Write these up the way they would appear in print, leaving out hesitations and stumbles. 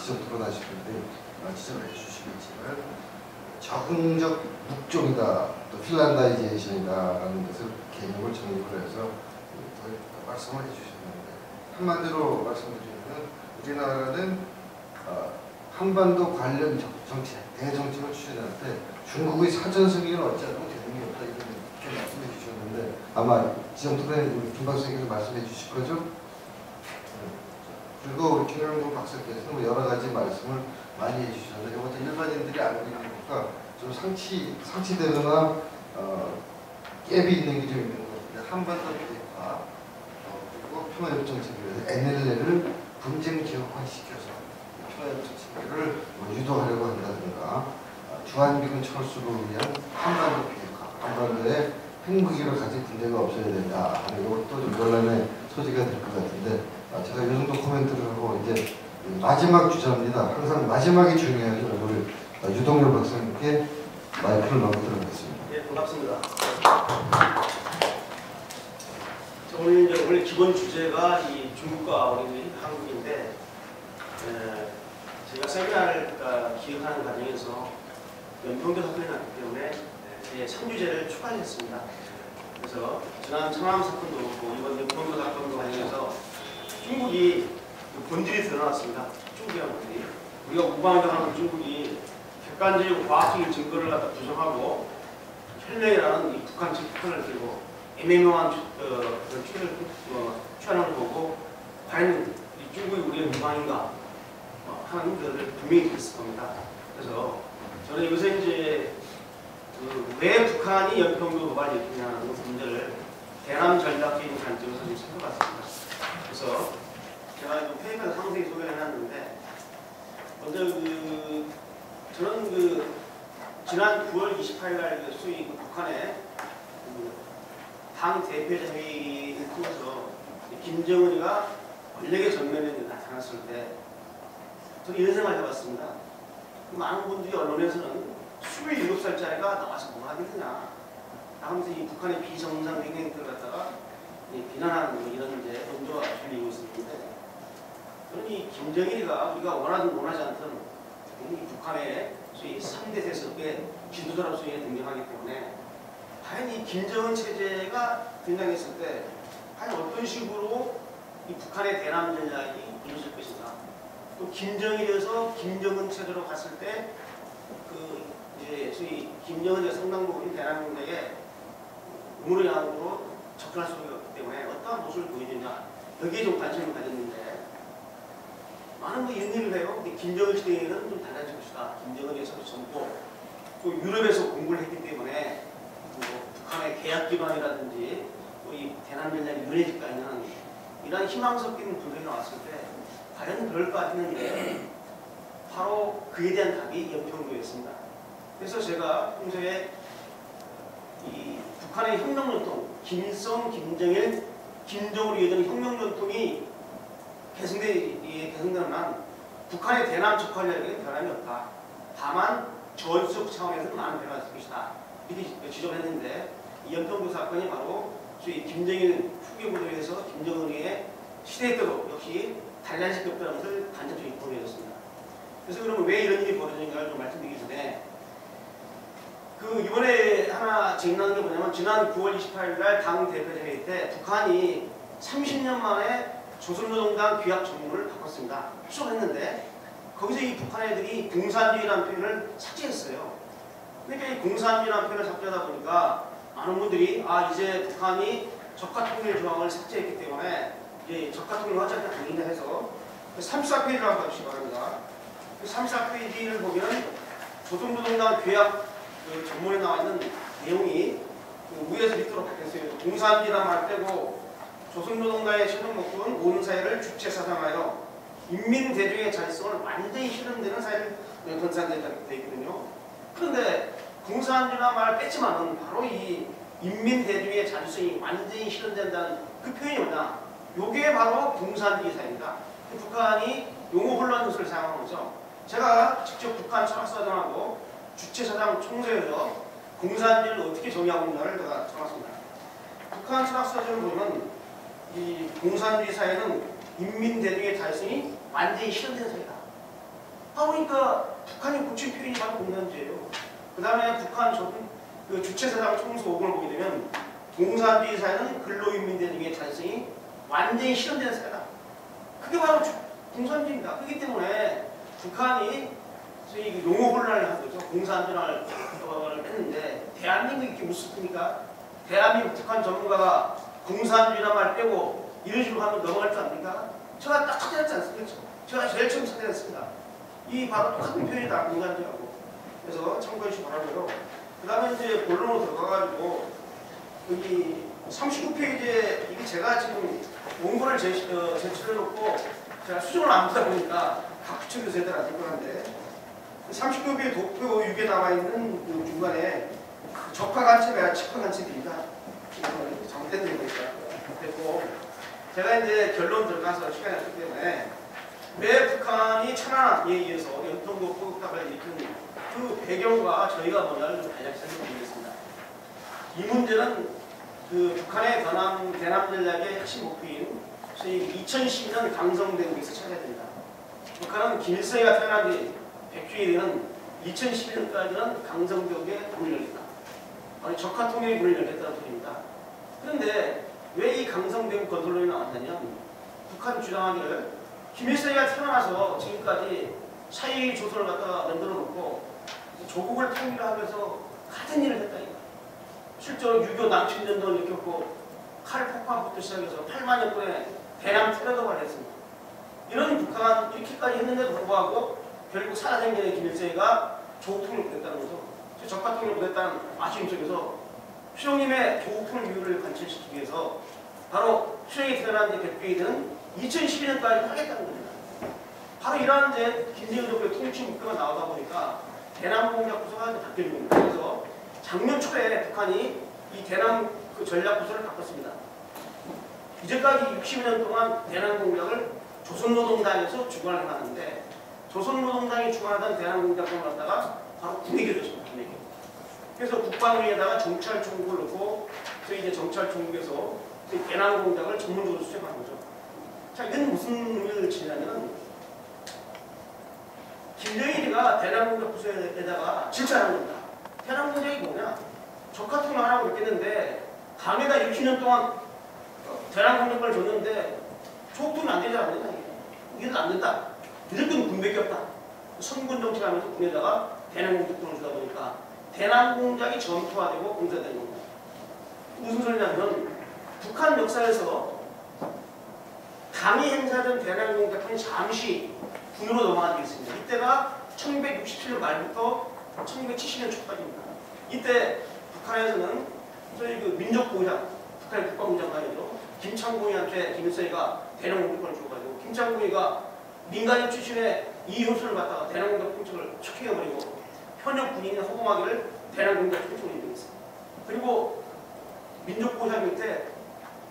지점 토론하실 텐데 지적을 해주시겠지만 적응적 묵종이다, 또 핀란다이제이션이다라는 것을 개념을 정립을 해서 더 말씀을 해주셨는데 한마디로 말씀드리면 우리나라는 한반도 관련 정책, 대정책을 추진할 때 중국의 사전 승인을 얻지 않으면 되는 게 없다 이렇게 말씀해 주셨는데 아마 지점 토론에 김 박사님께서 말씀해 주실 거죠? 그리고 우리 김영동 박사께서는 여러 가지 말씀을 많이 해주셨는데 이것도 일반인들이 알고 있는 것과 좀 상치되거나 갭이 있는 게 좀 있는 것 같은데 한반도 비핵화 그리고 평화협 정책을 위해서 NLL을 분쟁 지역화시켜서 평화협 정책을 유도하려고 한다든가 주한미군 철수를 위한 한반도 비핵화, 한반도에 핵무기를 가진 군대가 없어야 된다 하는 이것도 좀 논란의 소지가 될 것 같은데 제가 이 정도 코멘트를 하고 이제 마지막 주자입니다. 항상 마지막이 중요하죠. 우리 유동열 박사님께 마이크를 넘기도록 하겠습니다. 네, 반갑습니다. 오늘 기본 주제가 이 중국과 우리 한국인데 제가 세미나를 기획하는 과정에서 연평도 사건이 났기 때문에 제 3주제를 추가했습니다. 그래서 지난 청암 사건도 그렇고 이번 연평도 사건도 관련해서 중국이 본질이 드러났습니다. 중국이란 것들이 우리가 우방정하는 중국이 객관적이고 과학적인 증거를 갖다 부정하고 혈맹이라는 이 북한 측편을 들고 애매모호한 추론을 취하는 걸 보고 과연 이 중국이 우리의 우방인가 하는 것을 분명히 들었을 겁니다. 그래서 저는 여기서 이제 왜 북한이 연평도 도발을 일으키냐는 문제를 대남 전략적인 관점에서 좀 살펴봤습니다. 그래서 제가 좀 페이퍼에서 상세히 소개를 해놨는데 먼저 저는 지난 9월 28일 날 소위 북한의 당 대표자 회의를 통해서 김정은이가 권력의 전면에 나타났을 때 저는 이런 생각을 해봤습니다. 많은 분들이 언론에서는 27살짜리가 나와서 뭐 하겠느냐 하면서 이 북한의 비정상 행동들을 갖다가 비난하는 이런 이제 논조가 들리고 있었는데 저는 이 김정일이가 우리가 원하든 원하지 않든 이 북한의 소위 3대 세력의 지도자로서의 등장하기 때문에 과연 이 김정은 체제가 등장했을 때 과연 어떤 식으로 이 북한의 대남 전략이 이루어질 것인가 또 김정일에서 김정은 체제로 갔을 때 이제 소위 김정은의 상당 부분 대남 전략에 우물의 양으로 접근할 수 있기 때문에 어떠한 모습을 보여주냐 여기에 좀 관심을 가졌는데 많은 이런 얘기를 해요. 근데 김정은 시대에는 좀 달라질 것이다. 김정은에서 젊고 또 유럽에서 공부를 했기 때문에 북한의 계약 기반이라든지 또 이 대남 전략이 유리해질까 하는 이런 희망 섞인 분석이 나왔을 때 과연 그럴까 했는데 바로 그에 대한 답이 연평도였습니다. 그래서 제가 평소에 이 북한의 혁명전통, 김일성, 김정일, 김정으로 이어지는 혁명전통이 개성되는 한 북한의 대남 적화력에는 변함이 없다. 다만 전술적 차원에서는 많은 변화가 있을 것이다. 이렇게 지적을 했는데 이 연평도 사건이 바로 소위 김정일 후계 부대에서 김정은의 시대대로 역시 달라질 게 없다는 것을 간접적으로 보여줬습니다. 그래서 그러면 왜 이런 일이 벌어졌는가를 좀 말씀드리기 전에 이번에 하나 재미나는 게 뭐냐면 지난 9월 28일 날 당 대표회의 때 북한이 30년 만에 조선노동당 규약 전문을 바꿨습니다. 수정했는데 거기서 이 북한 애들이 공산주의라는 표현을 삭제했어요. 그러니까 이 공산주의라는 표현을 삭제하다 보니까 많은 분들이 이제 북한이 적화통일 조항을 삭제했기 때문에 이제 적화통일 하자는 아니냐 해서 34페이지를 한번 봐주시기 바랍니다. 34페이지를 보면 조선노동당 규약 전문에 나와 있는 내용이 위에서 밑으로 바뀌었어요. 공산주의란 말 빼고 조선노동당의 최종 목표는 온 사회를 주체 사상하여 인민대중의 자율성을 완전히 실현되는 사회를 건설하게 되어 있거든요. 그런데 공산주의란 말을 뺐지만은 바로 이 인민대중의 자율성이 완전히 실현된다는 그 표현이 뭐냐? 요게 바로 공산주의 사회입니다. 북한이 용어 혼란 요소를 사용한 거죠. 제가 직접 북한 철학사전하고 주체사상 총서에서 공산주의를 어떻게 정의하고 있는가를 제가 적었습니다. 북한 철학사전을 보면 이 공산주의 사회는 인민대중의 자율성이 완전히 실현된 사회다. 그러니까 북한이 고친 표현이 바로 공산주의예요. 그 다음에 북한 그 주체사상 총수 5번을 보게 되면 공산주의 사회는 근로인민대중의 잔성이 완전히 실현되는 사회다. 그게 바로 공산주의입니다. 그렇기 때문에 북한이 소위 용어 혼란을 한 거죠. 공산주의를 했는데 대한민국이 이렇게 우습습니까? 대한민국 북한 전문가가 공산주의란 말 빼고 이런 식으로 하면 넘어갈 줄 압니까? 제가 딱 찾아냈지 않습니까? 제가 제일 처음 찾아냈습니다. 이 바로 똑같은 표현이다. 공산주의하고. 그래서 참고해 주시기 바라고요. 그 다음에 이제 본론으로 들어가가지고 여기 39페이지에 이게 제가 지금 원고를 제출해 놓고 제가 수정을 안 보다 보니까 각 부처 교수애들 안 생각하는데 39페이지 도표 6에 나와 있는 그 중간에 적화간첩이 아니라 직화간첩입니다. 잘못된 거니까. 됐고 제가 이제 결론 들어가서 시간이 없기 때문에 왜 북한이 천안함에 의해서 연평도 포격탑을 일으킨 그 배경과 저희가 뭐냐를 좀 간략히 설명드리겠습니다. 이 문제는 그 북한의 대남 전략의 핵심 목표인 소위 2010년 강성대국에서 찾아야 됩니다. 북한은 김일성이가 태어난 뒤 100주에 되는 2011년까지는 강성대국의 문을 열겠다. 아니 적화통일의 문을 열겠다는 소리입니다. 그런데 왜 이 강성대국 건설론이 나왔냐면 북한 주장하기를 김일성이가 태어나서 지금까지 사이 조선을 갖다가 만들어 놓고 조국을 통일하면서 같은 일을 했다. 실제로 6.25 남침전도 일으켰고 칼 폭파부터 시작해서 8만여 건의 대남 테러도 발생했습니다. 이런 북한 이렇게까지 했는데도 불구하고 결국 살아생전에 김일성이가 조국통일을 보냈다는 거죠. 적화통일을 보냈다는 아쉬움 속에서 수령님의 조국통일 이유를 관철시키기 위해서 바로 수령이 태어난 지 100주에 되는 2012년까지 하겠다는 겁니다. 바로 이러한 이제 김정은 정부의 통치 목표가 나오다 보니까 대남 공작 구조가 바뀌는 겁니다. 그래서 작년 초에 북한이 이 대남 그 전략 구조를 바꿨습니다. 이제까지 60년 동안 대남 공작을 조선노동당에서 주관을 해왔는데 조선노동당이 주관하던 대남 공작을 갖다가 바로 군에게 줬습니다. 군에게. 그래서 국방위에다가 정찰총국을 넣고 저희 이제 정찰총국에서 대남 공작을 전문적으로 수행하는 거죠. 자, 이건 무슨 의미를 지냐면 김정일이가 대남 공작 부서에다가 질차하는 겁니다. 대남 공작이 뭐냐? 적화통일 하라고 했겠는데 당에다 60년 동안 대남 공작을 줬는데 조국통일 안 되지 않느냐? 이게 안 된다. 무조건 군밖에 없다. 선군 정치하면서 군에다가 대남 공작권을 주다 보니까 대남 공작이 전투화되고 공사되는 겁니다. 무슨 소리냐면 북한 역사에서 당이 행사된 대남 공작권이 잠시 군으로 넘어간 적이 있습니다. 이때가 1967년 말부터 1970년 초까지입니다. 이때 북한에서는 저희 그 민족보장, 북한의 국방부장관이죠. 김창곤이한테 김일성이가 대남 공작권을 줘가지고 김창곤이가 민간인 출신의 이효수를 갖다가 대남 공작 통첩을 척해버리고 현역 군인의 허공하기를 대남 공작 통첩을 인정했습니다. 그리고 민족보장 밑에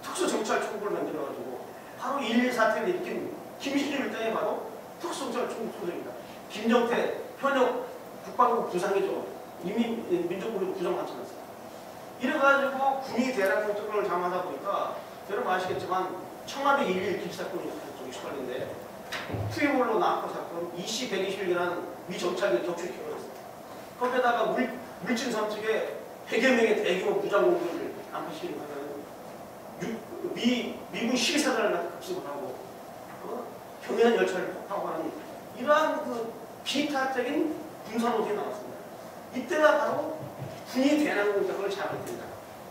특수정찰총국을 만들어가지고 바로 1.1 사태를 일으킨 김신일 일당이 바로 특수정찰총국 소장입니다. 김정태 현역 국방부 부상이죠. 이미 민족군으로 부정받지 않았습니다. 이래가지고 군이 대남 공작권을 장악하다 보니까 여러분 아시겠지만 청와대 1.1 기피사건이 68년인데 투입으로 나왔던 사건 이씨 120일이라는 미 정찰기 격추시켜버렸습니다. 거기에다가 물진 삼척에 100여 명의 대규모 무장공격을 안파시키는 하면 미군 시사단을 급습을 하고 경연 열차를 폭파하고 하는 이러한 그 비타적인 군사노동이 나왔습니다. 이때가 바로 군이 대남 공작을 장악됩니다.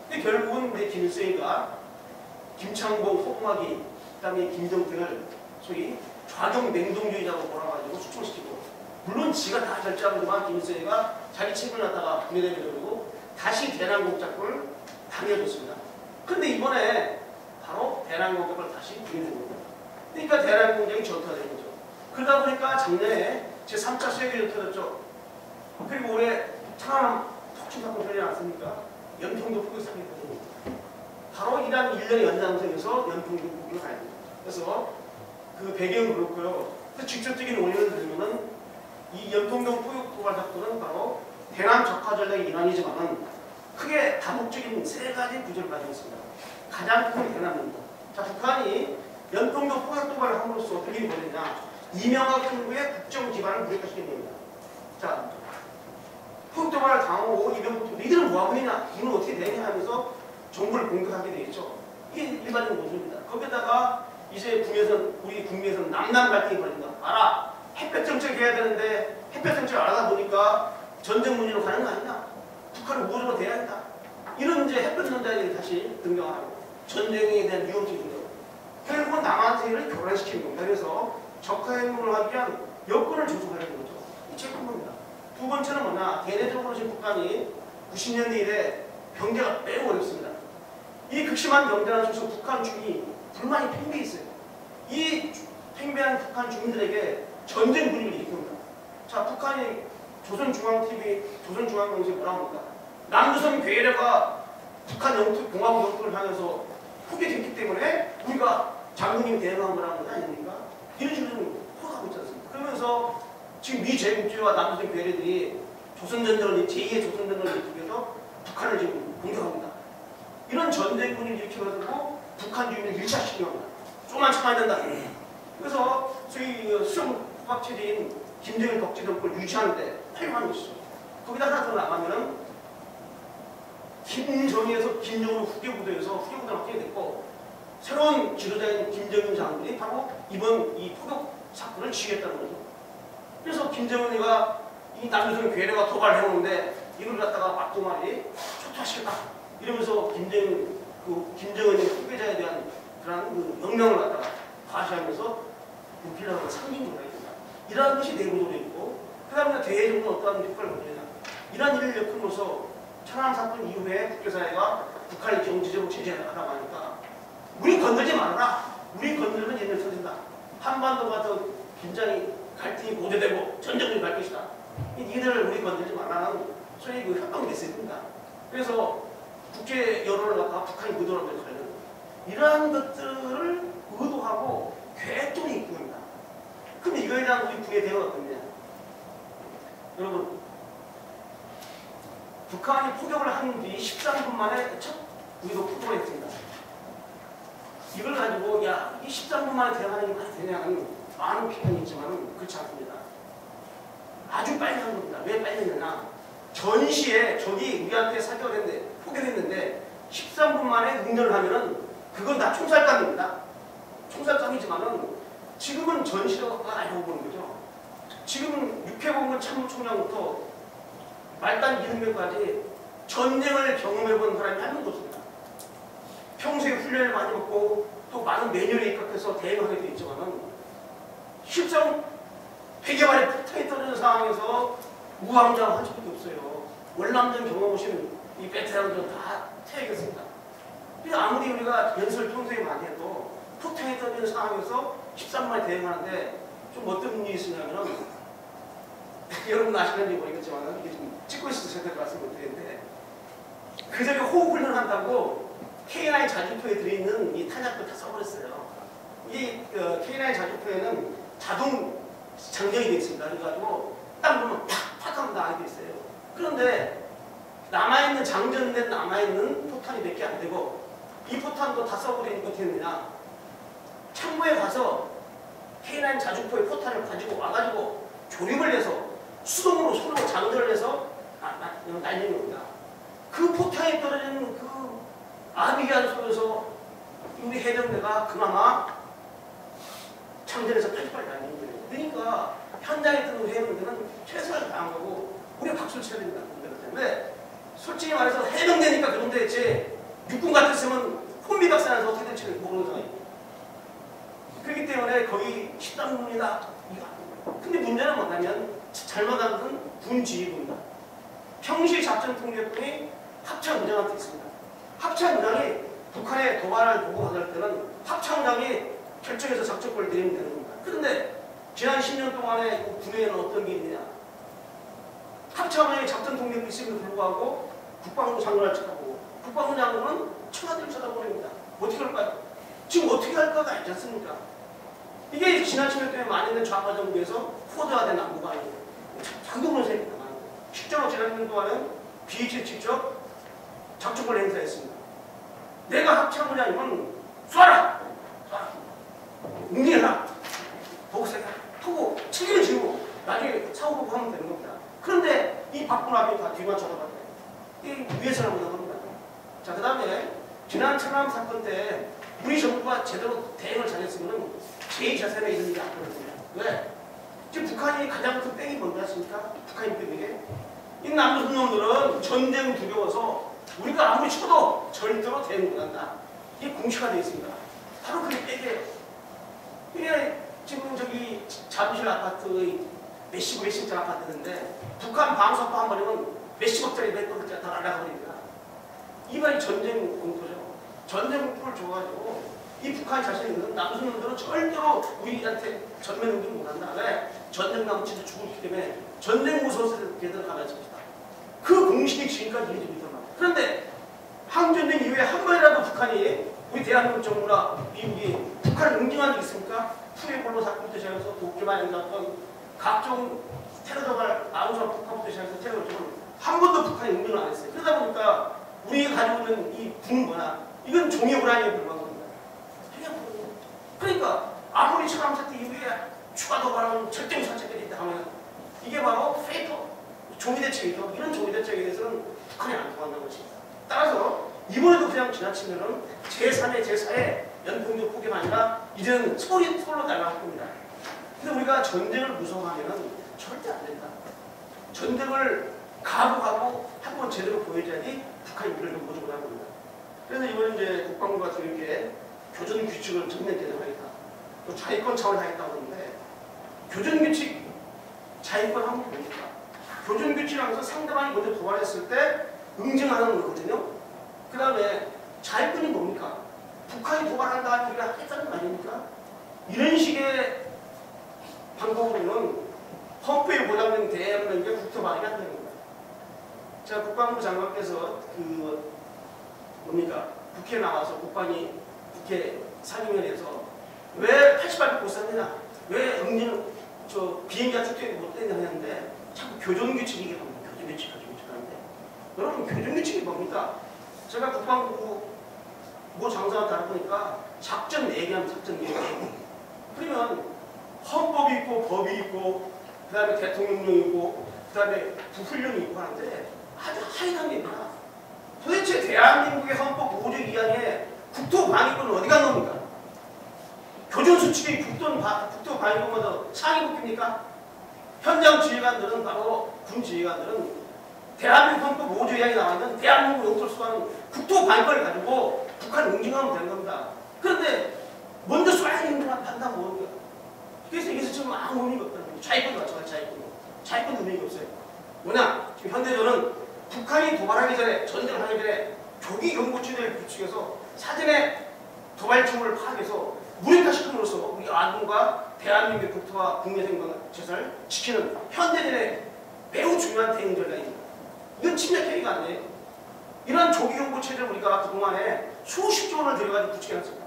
근데 결국은 내 김일성이가 김창봉, 허공하기, 그다음에 김정태를 소위 좌경 냉동주의자로 몰아가지고 숙청시키고 물론 지가 다 결정하고만 김일성이가 자기 책임을 갖다가 군에 내밀어주고 다시 대남 공작권을 당해줬습니다. 그런데 이번에 바로 대남 공작을 다시 군에 준 겁니다. 그러니까 대남 공작이 전투화된 거죠. 그러다 보니까 작년에 제3차 수해기를 터졌죠. 그리고 올해 창암 턱침사건 전이 났습니까? 연평도 포격사건이 터집니다. 바로 이러한 1년의 연장선에서 연평도 포격을 가야 됩니다. 그래서 그 배경은 그렇고요. 그 직접적인 원인을 들면은 이 연평도 포격 도발 사건은 바로 대남 적화 전략의 일환이지만은 크게 다목적인 세 가지 구조를 가지고 있습니다. 가장 큰 대남 문제. 자, 북한이 연평도 포격 도발을 함으로써 어떻게 벌였냐? 이명박 정부의 국정 기반을 무력화시킨 겁니다. 자, 포격도발을 당하고 이명박 정부 니들은 뭐하고 있냐? 니는 어떻게 되냐 하면서 정부를 공격하게 돼 있죠. 이게 일반적인 모습입니다. 거기다가 이제 우리 국내에서는 남남 갈등이 벌어진다. 알아. 햇볕 정책 해야 되는데 햇볕 정책을 안 하다 보니까 전쟁 문제로 가는 거 아니냐? 북한을 우호적으로 대해야 한다. 이런 이제 햇볕 전쟁이 다시 등장하고 전쟁에 대한 위험성이 등장하고 결국은 남한테를 교란시키는 겁니다. 그래서 적화행동을 하기 위한 여건을 조성하려는 거죠. 이 첫 번째입니다. 두 번째는 뭐냐? 대내적으로 지금 북한이 90년대 이래 경제가 매우 어렵습니다. 이 극심한 경제난 속에서 북한 주민이 불만이 팽배해 있어요. 이 팽배한 북한 주민들에게 전쟁 분위기를 일으킵니다. 자, 북한이 조선중앙TV, 조선중앙통신이 뭐라고 합니까? 남조선 괴뢰가 북한 영토, 공화국 영토를 향해서 포격했기 때문에 우리가 장군님이 대응한 거라는 거 아닙니까? 이런 식으로 호소하고 있지 않습니까? 그러면서 지금 미 제국주의와 남조선 괴뢰들이 조선전쟁을, 제2의 조선전쟁을 일으키면서 북한을 지금 공격합니다. 이런 전쟁 분위기를 일으켜가지고 북한 주민을 일차시키는 겁니다. 조금만 참아야 된다. 그래서 저희 수정 국밥체제인 김정일 독재 정권을 유지하는데 활용하는 것이죠. 거기다 하나 더 나가면은 김정일에서 김정은 후계부도에서 후계부도를 맡게 됐고 새로운 지도자인 김정은 장군이 바로 이번 이 포격 사건을 지휘했다는 거죠. 그래서 김정은이가 이 남조선 괴뢰가 도발을 해오는데 이걸 갖다가 막동아리 초토화시켰다. 이러면서 김정은의 후계자에 대한 그런 그 명령을 갖다가 과시하면서 무필요한 상징적으로 했습니다. 이러한 것이 내부적으로 있고 그 다음에 대외적으로 어떠한 효과를 보느냐. 이러한 일을 엮음으로써 천안 사건 이후에 국제사회가 북한을 정치적으로 제재를 하다고 하니까 우리 건들지 말아라. 우리 건들면 얘네 터진다. 한반도가 더 긴장이 갈등이 고조되고 전쟁이 갈 것이다. 이들을 우리 건들지 말라는 소위 그 협박 메시지입니다. 그래서 국제 여론을 갖다가 북한이 의도를 하는 이러한 것들을 의도하고 계획적으로 있고 있습니다. 그럼 이거에 대한 우리 군의 대응은 어떻냐? 여러분, 북한이 포격을 한 뒤 13분 만에 우리도 포격을 했습니다. 이걸 가지고 야, 이 13분 만에 대응하는 게 말이 되냐는 많은 비판이 있지만 그렇지 않습니다. 아주 빨리 한 겁니다. 왜 빨리 했느냐? 전시에 적이 우리한테 사격을 했는데 포격했는데 13분 만에 응전을 하면은 그건 다 총살감입니다. 총살감이지만은 지금은 전시가 알고 보는 거죠. 지금은 육해공군 참모총장부터 말단 기능면까지 전쟁을 경험해본 사람이 한 명도 없습니다. 평소에 훈련을 많이 받고 또 많은 매뉴얼에 입각해서 대응하게 돼 있지만은 실상 회계발에 폭탄이 떨어지는 상황에서 우왕좌왕 한 적도 없어요. 월남전 경험하신 이 베테랑들 다 퇴役했습니다. 아무리 우리가 연설 평소에 많이 해도 폭탄이 떨어지는 상황에서 13만에 대응하는데 좀 어떤 일이 있으냐면은 여러분 아시는지 모르겠지만 이게 좀 찍고 있어서 제대로 말씀 못 드리는데 그저께 호흡훈련을 한다고 K9 자주포에 들어있는 이 탄약도 다 써버렸어요. 이 K9 자주포에는 자동 장전이 되어 있습니다. 그래가지고 딱 보면 팍 하면 나가게 돼 있어요. 그런데 남아있는 장전된 남아있는 포탄이 몇 개 안 되고 이 포탄도 다 써버리니까 어떻게 했느냐. 창고에 가서 K9 자주포의 포탄을 가지고 와가지고 조립을 해서 수동으로 손으로 장전을 해서 날리는 겁니다. 그 포탄이 떨어지는 그 아비기한 속에서 우리 해병대가 그나마 창전해서 빨리빨리 날리는 거예요. 그러니까 현장에 있던 우리 해병대는 최선을 다한 거고 우리가 박수를 쳐야 됩니다. 왜? 솔직히 말해서 해병대니까 그 정도 했지 육군 같았으면 혼비박산에서 어떻게 될지 모르는 상황이에요. 그렇기 때문에 거의 13분이다. 근데 문제는 뭐냐면 잘못한 것은 군 지휘부입니다. 평시 작전 통제권이 합참의장한테 있습니다. 합참의장이 북한의 도발을 보고받을 때는 합참의장이 결정해서 작전권을 내리면 되는 겁니다. 그런데 지난 10년 동안에 군에는 어떤 게 있느냐. 합참의장이 작전 통제권이 있음에도 불구하고 국방부 장관을 쳐다보고 국방부 장관은 청와대를 쳐다보는 겁니다. 어떻게 할까요? 지금 어떻게 할까가 알지 않습니까? 이게 지난 10년 동안 만연된 좌파 정부에서 포드화된 안보가 아니에요. 장동건 세력이 나가는 거예요. 실제로 지난 1년 동안은 BH에 직접 작전권을 행사했습니다. 내가 합참의장이면 쏴라! 쏴라! 응징해라! 보고서가 나중에 사고보고 하면 되는 겁니다. 그런데 이 박근혜이 다 뒤만 쳐다봤네. 이 위에서는 못한 겁니다. 자, 그 다음에 지난 천안 사건 때 우리 정부가 제대로 대응을 잘했으면 제2자산에 이런 일이 안 벌어집니다. 왜? 지금 북한이 가장 큰 뺑이 뭔지 아십니까? 북한이 뺑이. 이 남조선 놈들은 전쟁 두려워서 우리가 아무리 쳐도 절대로 대응 못한다. 이게 공시가 되어 있습니다. 바로 그게 뺑이에요. 이게 지금 저기 잠실 아파트의 몇십억짜리 아파트인데 북한 방사포 한 번이면 몇십억짜리 몇 억짜리 다 날아가버립니다. 이번이 전쟁 공포죠. 전쟁 공포를 줘가지고 이 북한 자신은 남순놈들은 절대로 우리한테 전면 응징 못한다. 왜? 전쟁 나면 진짜 죽기 때문에 전쟁 무서워서 걔들 가만있습니다. 그 공식이 지금까지 이어지고 있단 말이에요. 그런데 항전쟁 이후에 한 번이라도 북한이 우리 대한민국 정부나 미국이 북한을 응징한 적 있습니까? 푸에볼로 사건부터 시작해서 도쿄만 행사건 각종 테러 도발 아우사 북한부터 시작해서 테러 도발 한 번도 북한이 응징을 안 했어요. 그러다 보니까 우리가 가지고 있는 이 붕 문화 이건 종이 호랑이에 불과한 겁니다. 그러니까 아무리 천안 사태 이후에 추가 도발하는 절대 사태까지 있다 하면 이게 바로 페이커 종이 대책이죠. 이런 종이 대책에 대해서는 북한이 안 통한다는 것입니다. 따라서 이번에도 그냥 지나치면은 제3의 제4의 연평도 포기가 아니라 이제는 서울로 날아갈 겁니다. 근데 우리가 전쟁을 무서워하면은 절대 안 된다. 전쟁을 각오하고 한번 제대로 보여줘야지 북한이 우리를 보지 못하는 겁니다. 그래서 이번에 이제 국방부 같은 이렇게 교전 규칙을 전면 개정하겠다. 또 자위권 차원을 하겠다고 하는데 교전 규칙 자위권 하면 뭡니까? 교전 규칙 하면서 상대방이 먼저 도발했을 때 응징하는 거거든요. 그 다음에 자위권이 뭡니까? 북한이 도발한다 하면 우리가 하겠다는 거 아닙니까? 이런 식의 방법으로는 헌법에 보장된 대한민국의 국토 발휘가 안 되는 겁니다. 자, 국방부 장관께서 뭡니까? 국회에 나와서 국회 상임위원회에서 왜 88개 못 쐈느냐? 왜 응징을 비행기가 축제를 못 되냐 했는데 자꾸 교전규칙 얘기합니다. 교전규칙 하는데 여러분 교전규칙이 뭡니까? 제가 국방부 뭐 장사가 다르다 보니까 작전 얘기하면 작전 얘기. 그러면 헌법이 있고 법이 있고 그 다음에 대통령령이 있고 그 다음에 부훈령이 있고 하는데 아주 하이한 게 있나? 도대체 대한민국의 헌법 5조 2항에 국토방위권은 어디가 나옵니까? 교전수칙이 국토방위권마다 상위국입니까? 현장 지휘관들은 바로 군 지휘관들은 대한민국 헌법 5조 2항에 나와있는 대한민국 영토를 수호하는 국토방위권을 가지고 북한을 응징하면 되는 겁니다. 그런데 먼저 쏴야 되는 건 판단 모르는 거예요. 그래서 여기서 지금 아무 의미가 없다는 거예요. 자위권도 마찬가지 자위권 의미가 없어요. 뭐냐? 지금 현대전은 북한이 도발하기 전에 전쟁을 하기 전에 조기 경보체제를 구축해서 사전에 도발점을 파악해서 무력화시킴으로써 우리 아군과 대한민국의 국토와 국내 생명 재산을 지키는 현대전의 매우 중요한 대응 전략입니다. 이건 침략 행위가 아니에요. 이러한 조기 경보체제를 우리가 그동안에 수십조 원을 들여가지고 구축해놨습니다.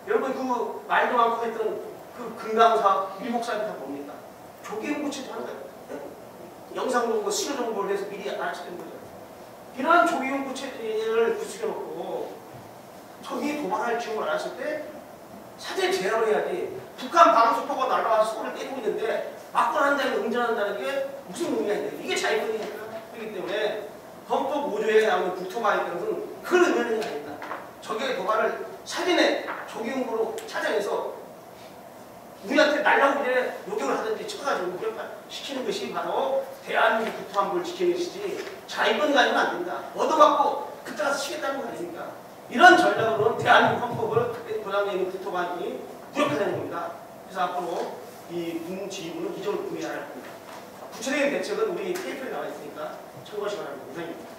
여러분 그 말도 많고 했던 그 금강사업, 밀목사업이 다 뭡니까? 조기 경보체제 하는 거예요. 영상 정보, 신호 정보를 해서 미리 알아채는 거죠. 이러한 조기 경보체제를 구축해놓고 적이 도발할 징후를 알았을 때 사전에 제어를 해야지. 북한 방수포가 날아와서 소리를 때리고 있는데 맞고 난 다음에 응전한다는 게 무슨 의미가 있냐. 이게 자위권이니까. 그렇기 때문에 헌법 5조에 나오는 국토방위권은 그런 의미는 아닙니다. 적의 도발을 사전에 조기 경보로 찾아내서 우리한테 날라오기 전에 요격을 하든지 쳐가지고 무력화시키는 것이 바로 대한민국 국토안보를 지키는 것이지 자위권 가지면 안 된다. 얻어맞고 그때 가서 치겠다는 거 아닙니까? 이런 전략으로는 대한민국 헌법을 보장되어 있는 국토관이 무력화되는 겁니다. 그래서 앞으로 이 군 지휘부는 이 점을 분명히 알아야 합니다. 구체적인 대책은 우리 페이퍼에 나와 있으니까 참고하시기 바랍니다. 이상입니다.